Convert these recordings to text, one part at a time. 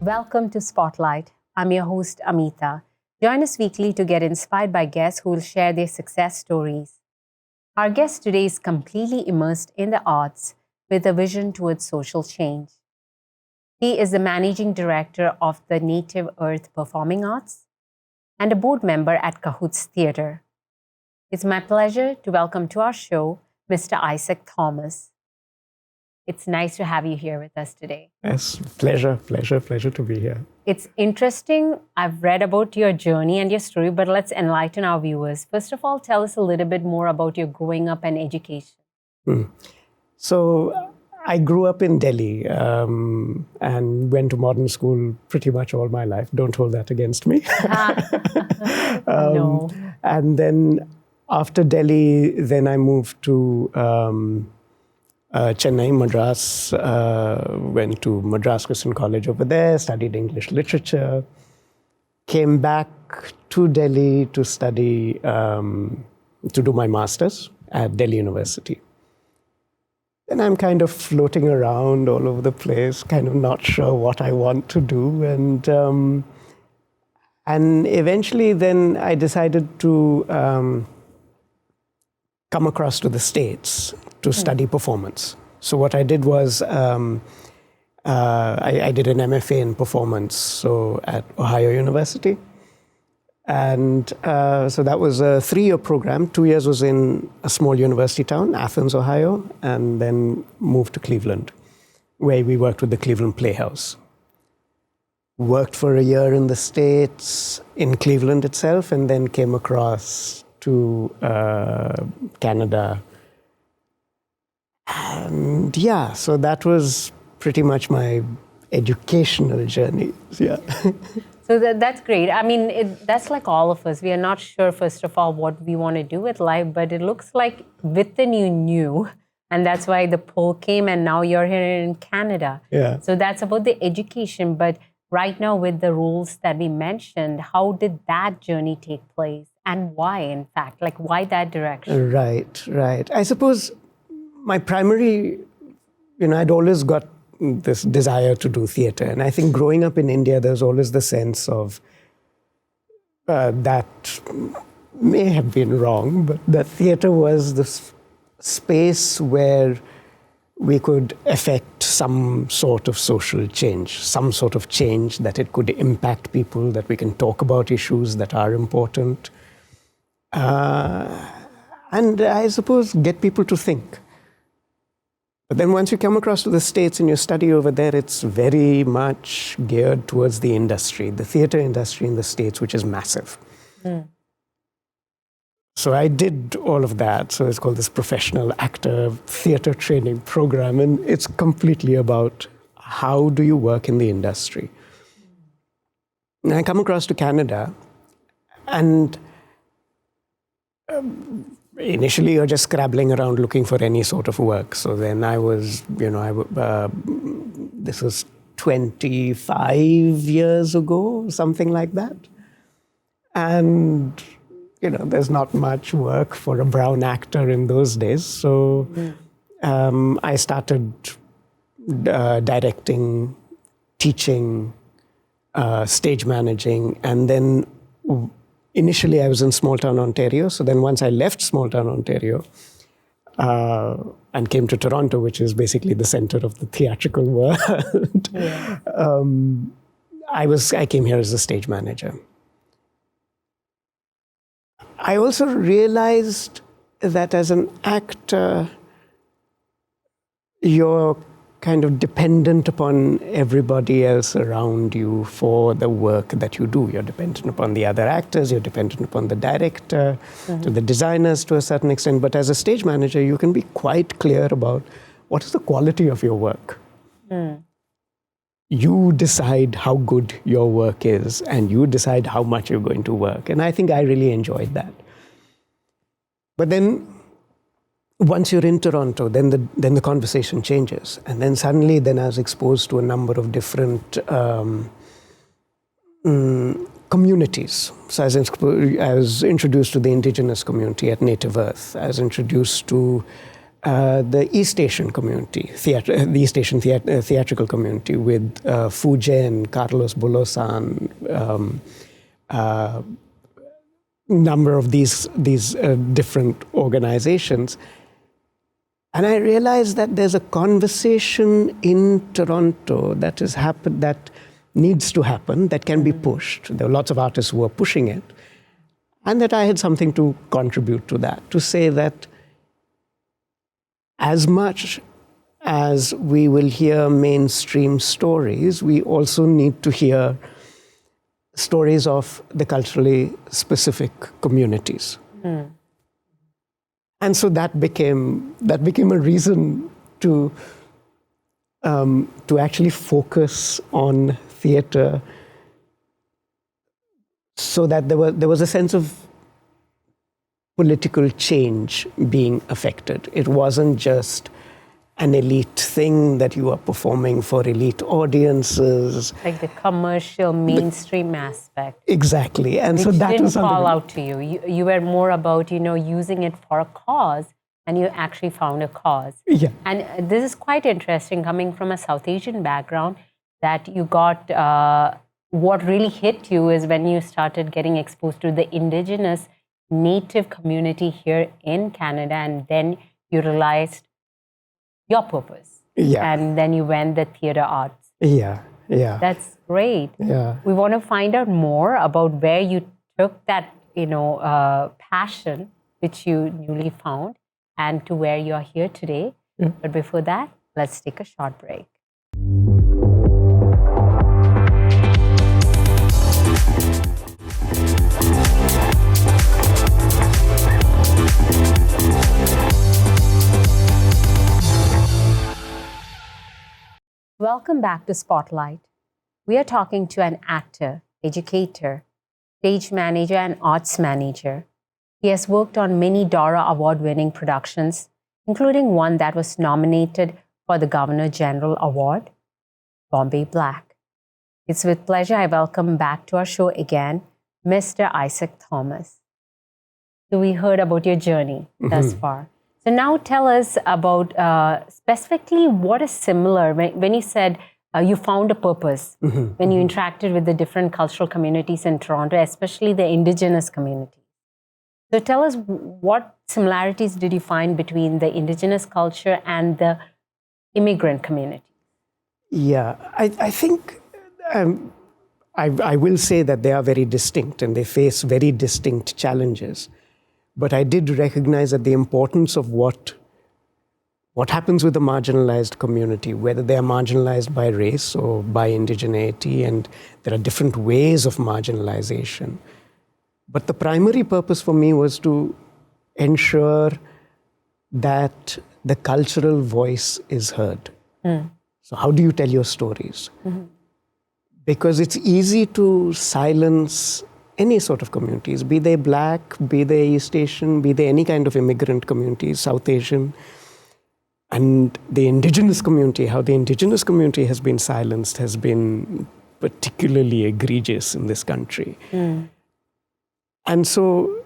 Welcome to Spotlight. I'm your host, Amitha. Join us weekly to get inspired by guests who will share their success stories. Our guest today is completely immersed in the arts with a vision towards social change. He is the managing director of the Native Earth Performing Arts and a board member at Cahoots Theatre. It's my pleasure to welcome to our show Mr. Isaac Thomas. It's nice to have you here with us today. Yes, pleasure to be here. It's interesting. I've read about your journey and your story, but let's enlighten our viewers. First of all, tell us a little bit more about your growing up and education. So I grew up in Delhi and went to modern school pretty much all my life. Don't hold that against me. No. And then after Delhi, then I moved to Chennai, Madras, went to Madras Christian College over there, studied English literature, came back to Delhi to study, to do my master's at Delhi University. And I'm kind of floating around all over the place, kind of not sure what I want to do. And eventually then I decided to come across to the States to study performance. So what I did was I did an MFA in performance at Ohio University. And so that was a 3-year program. 2 years was in a small university town, Athens, Ohio, and then moved to Cleveland, where we worked with the Cleveland Playhouse. Worked for a year in the States, in Cleveland itself, and then came across to Canada. And yeah, so that was pretty much my educational journey. Yeah. So that's great. I mean, that's like all of us. We are not sure, first of all, what we want to do with life, but it looks like within you knew, and that's why the pull came, and now you're here in Canada. Yeah. So that's about the education, but right now with the rules that we mentioned, how did that journey take place? And why, in fact? Like, why that direction? Right. I suppose my primary, I'd always got this desire to do theatre. And I think growing up in India, there's always the sense of that may have been wrong, but that theatre was the space where we could affect some sort of social change, some sort of change that it could impact people, that we can talk about issues that are important. And I suppose get people to think. But then once you come across to the States and you study over there, it's very much geared towards the industry, the theatre industry in the States, which is massive. So I did all of that. So it's called this professional actor theatre training program. And it's completely about how do you work in the industry. And I come across to Canada, and initially you're just scrabbling around looking for any sort of work. So then I was, this was 25 years ago, something like that. And, there's not much work for a brown actor in those days. So I started directing, teaching, stage managing, and then initially, I was in small town Ontario. So then once I left small town Ontario and came to Toronto, which is basically the center of the theatrical world, I came here as a stage manager. I also realized that as an actor, you're kind of dependent upon everybody else around you for the work that you do. You're dependent upon the other actors, you're dependent upon the director, to the designers to a certain extent. But as a stage manager, you can be quite clear about what is the quality of your work. You decide how good your work is, and you decide how much you're going to work. And I think I really enjoyed that. But then once you're in Toronto, then the conversation changes. And then suddenly I was exposed to a number of different communities. So I was introduced to the indigenous community at Native Earth. I was introduced to the East Asian community, the East Asian theatrical community with Fu Jen, Carlos Bolosan, number of these different organizations. And I realized that there's a conversation in Toronto that needs to happen, that can be pushed. There are lots of artists who are pushing it. And that I had something to contribute to that, to say that as much as we will hear mainstream stories, we also need to hear stories of the culturally specific communities. And so that became a reason to actually focus on theatre, so that there was a sense of political change being affected. It wasn't just an elite thing that you are performing for elite audiences. Like the commercial mainstream aspect. Exactly. And so which that didn't was something fall out to you. You were more about, using it for a cause, and you actually found a cause. Yeah. And this is quite interesting, coming from a South Asian background, that you got, what really hit you is when you started getting exposed to the indigenous native community here in Canada, and then you realized your purpose. Yeah. And then you went the theater arts. Yeah. That's great. Yeah. We want to find out more about where you took that, passion, which you newly found, and to where you are here today. Yeah. But before that, let's take a short break. Welcome back to Spotlight. We are talking to an actor, educator, stage manager, and arts manager. He has worked on many Dora Award-winning productions, including one that was nominated for the Governor General Award, Bombay Black. It's with pleasure I welcome back to our show again, Mr. Isaac Thomas. So we heard about your journey thus far. So now tell us about specifically what is similar when you said you found a purpose, when you interacted with the different cultural communities in Toronto, especially the indigenous community. So tell us, what similarities did you find between the indigenous culture and the immigrant community? Yeah, I think I will say that they are very distinct and they face very distinct challenges. But I did recognize that the importance of what happens with the marginalized community, whether they are marginalized by race or by indigeneity, and there are different ways of marginalization. But the primary purpose for me was to ensure that the cultural voice is heard. So how do you tell your stories? Because it's easy to silence any sort of communities, be they Black, be they East Asian, be they any kind of immigrant communities, South Asian. And the indigenous community, how the indigenous community has been silenced has been particularly egregious in this country. And so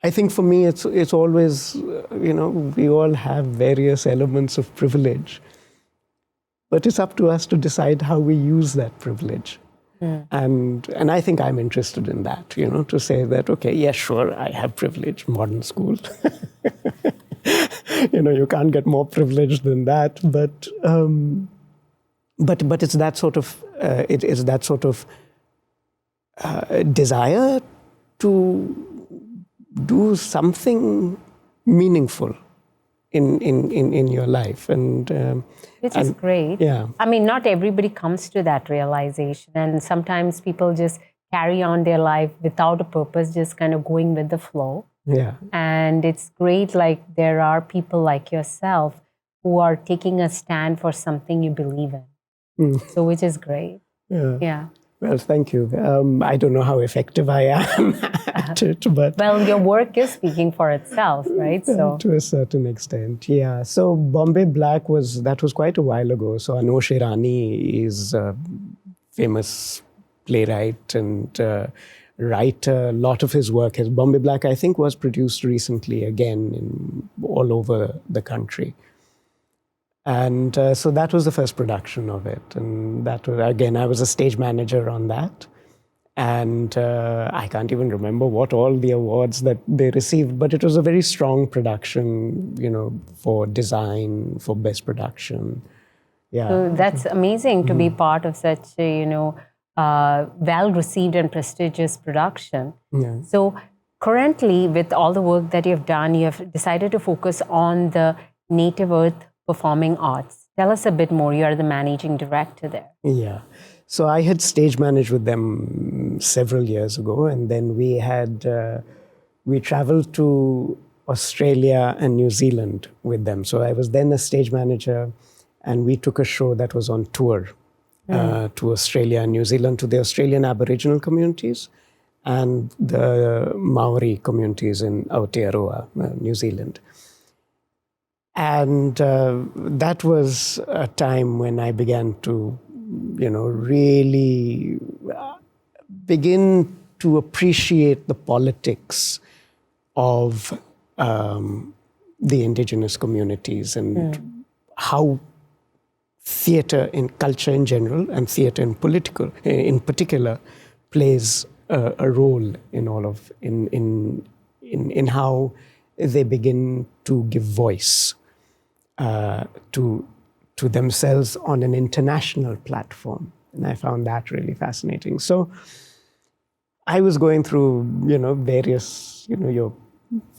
I think for me, it's always, we all have various elements of privilege. But it's up to us to decide how we use that privilege. And I think I'm interested in that, to say that, okay, yeah, sure, I have privilege, modern school. You can't get more privileged than that. But it's that sort of desire to do something meaningful in your life, which is great. Yeah. I mean, not everybody comes to that realization, and sometimes people just carry on their life without a purpose, just kind of going with the flow. Yeah. And it's great, like there are people like yourself who are taking a stand for something you believe in. So which is great. Yeah. Well, thank you. I don't know how effective I am at it, but... Well, your work is speaking for itself, right? So to a certain extent, yeah. So Bombay Black was quite a while ago. So Anosh Irani is a famous playwright and write a lot of his work. His Bombay Black, I think, was produced recently again all over the country. And so that was the first production of it. And that was, again, I was a stage manager on that. And I can't even remember what all the awards that they received, but it was a very strong production, for design, for best production. Yeah. So that's amazing to be part of such a, well-received and prestigious production. Yeah. So currently, with all the work that you've done, you have decided to focus on the Native Earth Performing Arts. Tell us a bit more. You are the managing director there. Yeah. So I had stage managed with them several years ago, and then we traveled to Australia and New Zealand with them. So I was then a stage manager, and we took a show that was on tour to Australia and New Zealand, to the Australian Aboriginal communities and the Maori communities in Aotearoa, New Zealand. And that was a time when I began to, really begin to appreciate the politics of the indigenous communities and how theatre in culture in general and theatre in particular plays a role in all of in how they begin to give voice to themselves on an international platform. And I found that really fascinating. So I was going through, various, your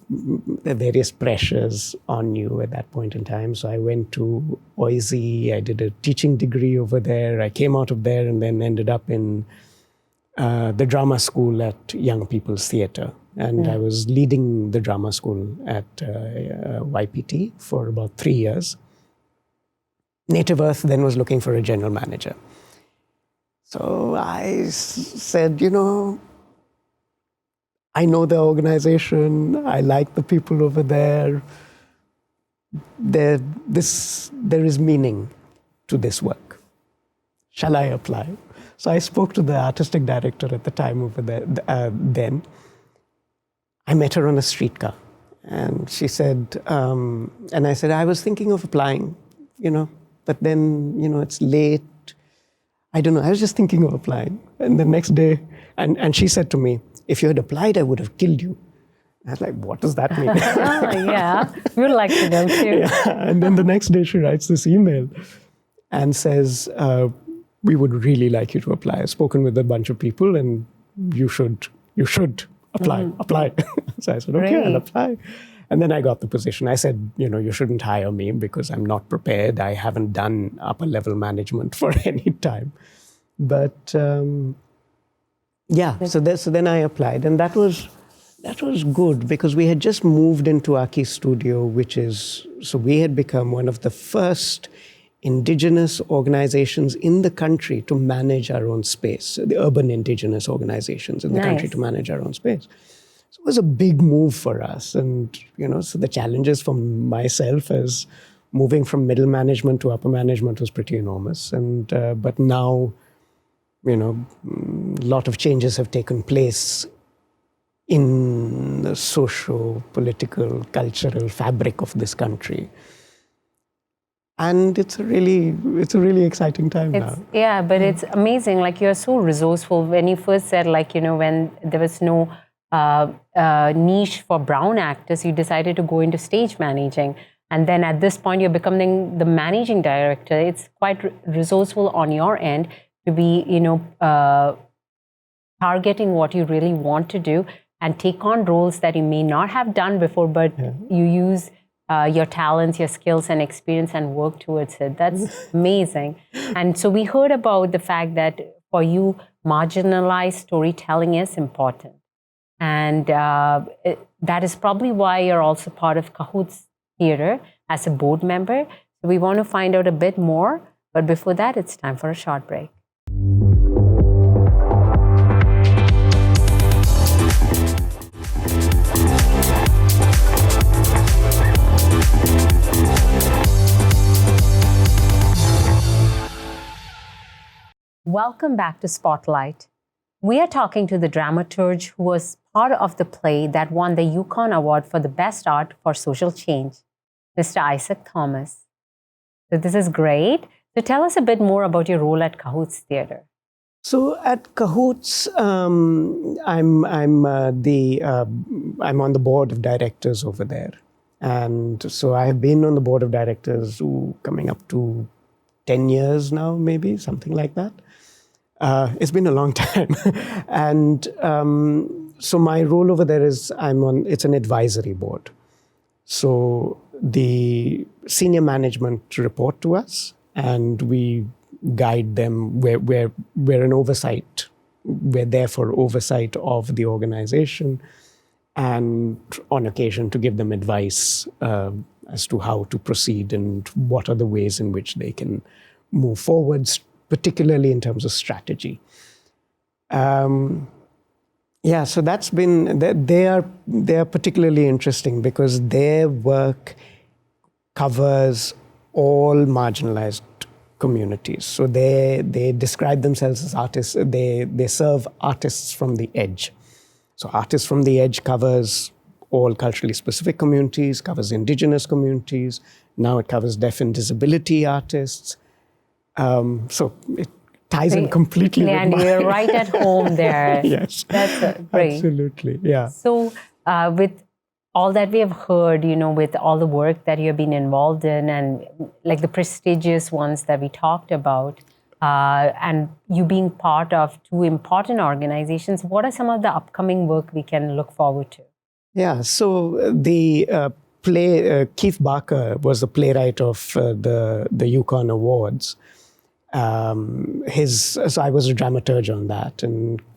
various pressures on you at that point in time. So I went to Oise, I did a teaching degree over there. I came out of there and then ended up in the drama school at Young People's Theatre. And I was leading the drama school at YPT for about 3 years. Native Earth then was looking for a general manager. So I said, I know the organization, I like the people over there. There is meaning to this work. Shall I apply? So I spoke to the artistic director at the time over there then. I met her on a streetcar, and she said, and I said, I was thinking of applying, but then, it's late. I don't know, I was just thinking of applying. And the next day, and she said to me, if you had applied, I would have killed you. I was like, what does that mean? Yeah, we would like to know too. Yeah. And then the next day she writes this email and says, we would really like you to apply. I've spoken with a bunch of people and you should apply. So I said, okay, I'll apply. And then I got the position. I said, you shouldn't hire me because I'm not prepared. I haven't done upper level management for any time. But so then I applied, and that was good because we had just moved into Aki Studio, so we had become one of the first indigenous organizations in the country to manage our own space, the urban indigenous organizations in the country to manage our own space. So it was a big move for us. And, so the challenges for myself as moving from middle management to upper management was pretty enormous. And, but now, a lot of changes have taken place in the social, political, cultural fabric of this country. And it's a really exciting time now. Yeah, but it's amazing. Like, you're so resourceful. When you first said, when there was no niche for brown actors, you decided to go into stage managing. And then at this point, you're becoming the managing director. It's quite resourceful on your end to be, targeting what you really want to do and take on roles that you may not have done before, but you use your talents, your skills and experience and work towards it. That's amazing. And so we heard about the fact that for you, marginalized storytelling is important. And that is probably why you're also part of Cahoots Theatre as a board member. So we want to find out a bit more. But before that, it's time for a short break. Welcome back to Spotlight. We are talking to the dramaturge who was part of the play that won the Yukon Award for the Best Art for Social Change, Mr. Isaac Thomas. So this is great. So tell us a bit more about your role at Cahoots Theatre. So at Cahoots, I'm on the board of directors over there, and so I have been on the board of directors coming up to 10 years now, maybe something like that. It's been a long time, and so my role over there is it's an advisory board. So the senior management report to us, and we guide them. We're an oversight. We're there for oversight of the organization, and on occasion to give them advice as to how to proceed and what are the ways in which they can move forwards, particularly in terms of strategy. So that's been, they are particularly interesting because their work covers all marginalized communities. So they describe themselves as artists. They serve artists from the edge. So Artists from the Edge covers all culturally specific communities, covers indigenous communities. Now it covers deaf and disability artists. So it ties in completely with and you're right at home there. Yes. That's great. Absolutely, yeah. So with all that we have heard, with all the work that you've been involved in and like the prestigious ones that we talked about, and you being part of two important organizations, what are some of the upcoming work we can look forward to? Yeah, so the play, Keith Barker was the playwright of the Yukon Awards. So I was a dramaturge on that,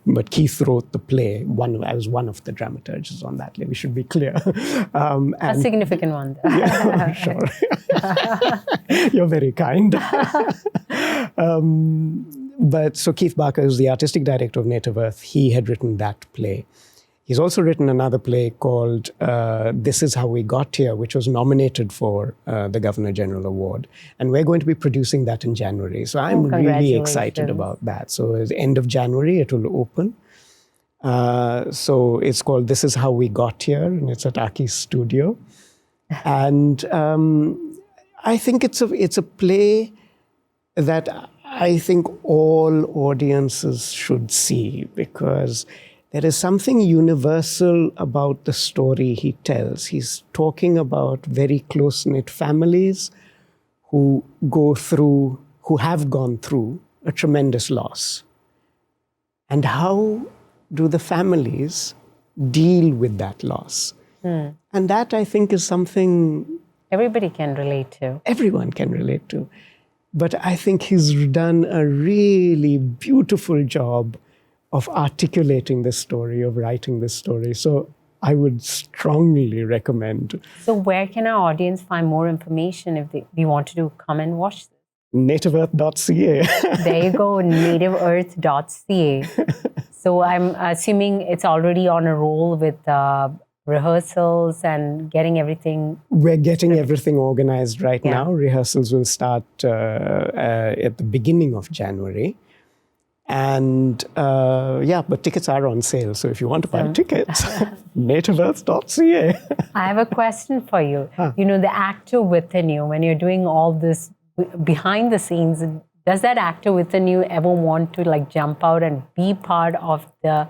but Keith wrote the play. I was one of the dramaturges on that. We should be clear. A significant one. Yeah, sure. You're very kind. But so Keith Barker is the artistic director of Native Earth. He had written that play. He's also written another play called This Is How We Got Here, which was nominated for the Governor General Award. And we're going to be producing that in January. So I'm really excited about that. So at the end of January, it will open. So it's called This Is How We Got Here, and it's at Aki's studio. And I think it's a play that I think all audiences should see, because there is something universal about the story he tells. He's talking about very close-knit families who have gone through a tremendous loss. And how do the families deal with that loss? And that, I think, is something everybody can relate to. Everyone can relate to. But I think he's done a really beautiful job of articulating this story, of writing this story. So I would strongly recommend. So where can our audience find more information if we wanted to come and watch this? nativeearth.ca. There you go, nativeearth.ca. So I'm assuming it's already on a roll with rehearsals and getting everything. We're getting everything organized right now. Rehearsals will start at the beginning of January. And but tickets are on sale. So if you want to buy tickets, nativeearth.ca. I have a question for you. The actor within you, when you're doing all this behind the scenes, does that actor within you ever want to jump out and be part of the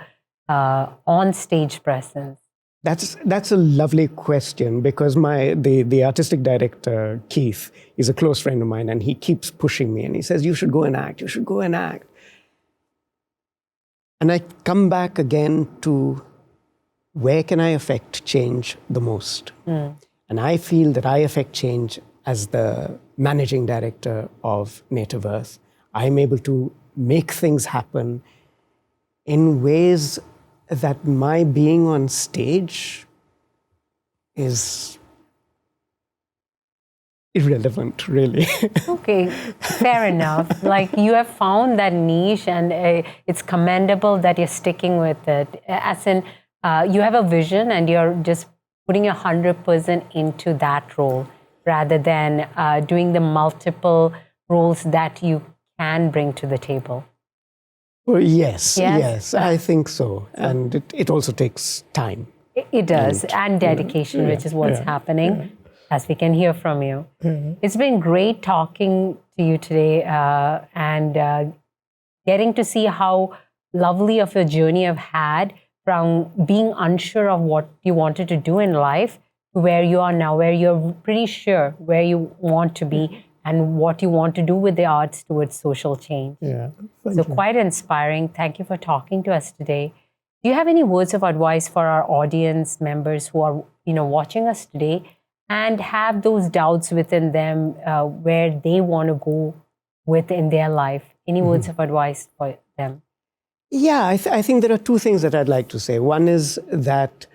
on-stage presence? That's a lovely question, because the artistic director, Keith, is a close friend of mine, and he keeps pushing me, and he says, you should go and act, you should go and act. And I come back again to where can I affect change the most? And I feel that I affect change as the managing director of Native Earth. I'm able to make things happen in ways that my being on stage is irrelevant, really. Okay, fair enough. You have found that niche, and it's commendable that you're sticking with it. As in, you have a vision and you're just putting 100% into that role rather than doing the multiple roles that you can bring to the table. Well, yes, Yes? yes, I think so. And it also takes time. It does, and dedication, which is what's happening, as we can hear from you. It's been great talking to you today and getting to see how lovely of a journey I've had from being unsure of what you wanted to do in life to where you are now, where you're pretty sure where you want to be and what you want to do with the arts towards social change. Yeah. So quite inspiring. Thank you for talking to us today. Do you have any words of advice for our audience members who are, watching us today and have those doubts within them where they want to go within their life? Any words of advice for them? Yeah, I think there are two things that I'd like to say. One is that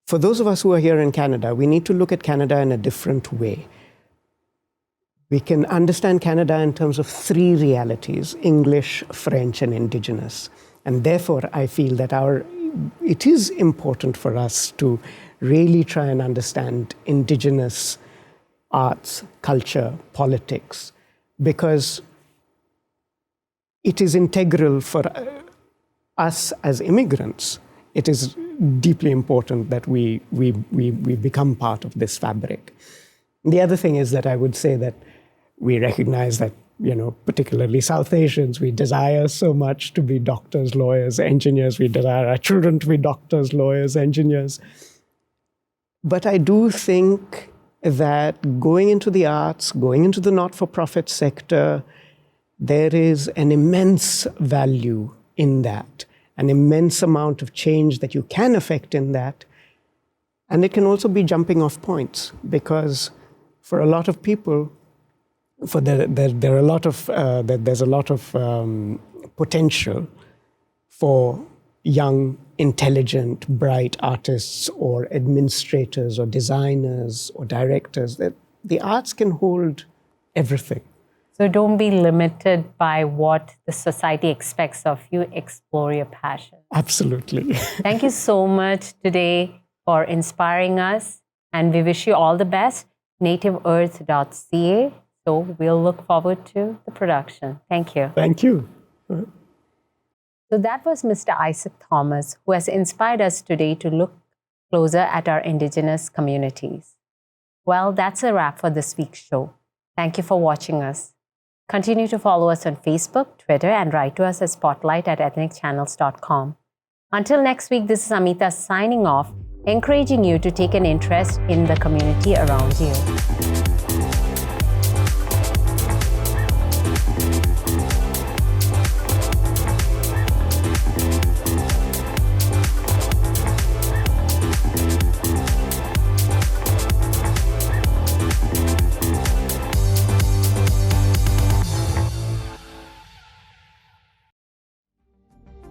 for those of us who are here in Canada, we need to look at Canada in a different way. We can understand Canada in terms of three realities: English, French, and Indigenous. And therefore, I feel that it is important for us to really try and understand Indigenous arts, culture, politics, because it is integral for us as immigrants. It is deeply important that we become part of this fabric. The other thing is that I would say that we recognize that, particularly South Asians, we desire so much to be doctors, lawyers, engineers. We desire our children to be doctors, lawyers, engineers. But I do think that going into the arts, going into the not-for-profit sector, there is an immense value in that, an immense amount of change that you can affect in that. And it can also be jumping off points, because for a lot of people, there's a lot of potential for young, intelligent, bright artists or administrators or designers or directors. That the arts can hold everything. So don't be limited by what the society expects of you. Explore your passion. Absolutely. Thank you so much today for inspiring us, and we wish you all the best. nativeearth.ca. So we'll look forward to the production. Thank you. Thank you. So that was Mr. Isaac Thomas, who has inspired us today to look closer at our Indigenous communities. Well, that's a wrap for this week's show. Thank you for watching us. Continue to follow us on Facebook, Twitter, and write to us at spotlight@ethnicchannels.com. Until next week, this is Amitha signing off, encouraging you to take an interest in the community around you.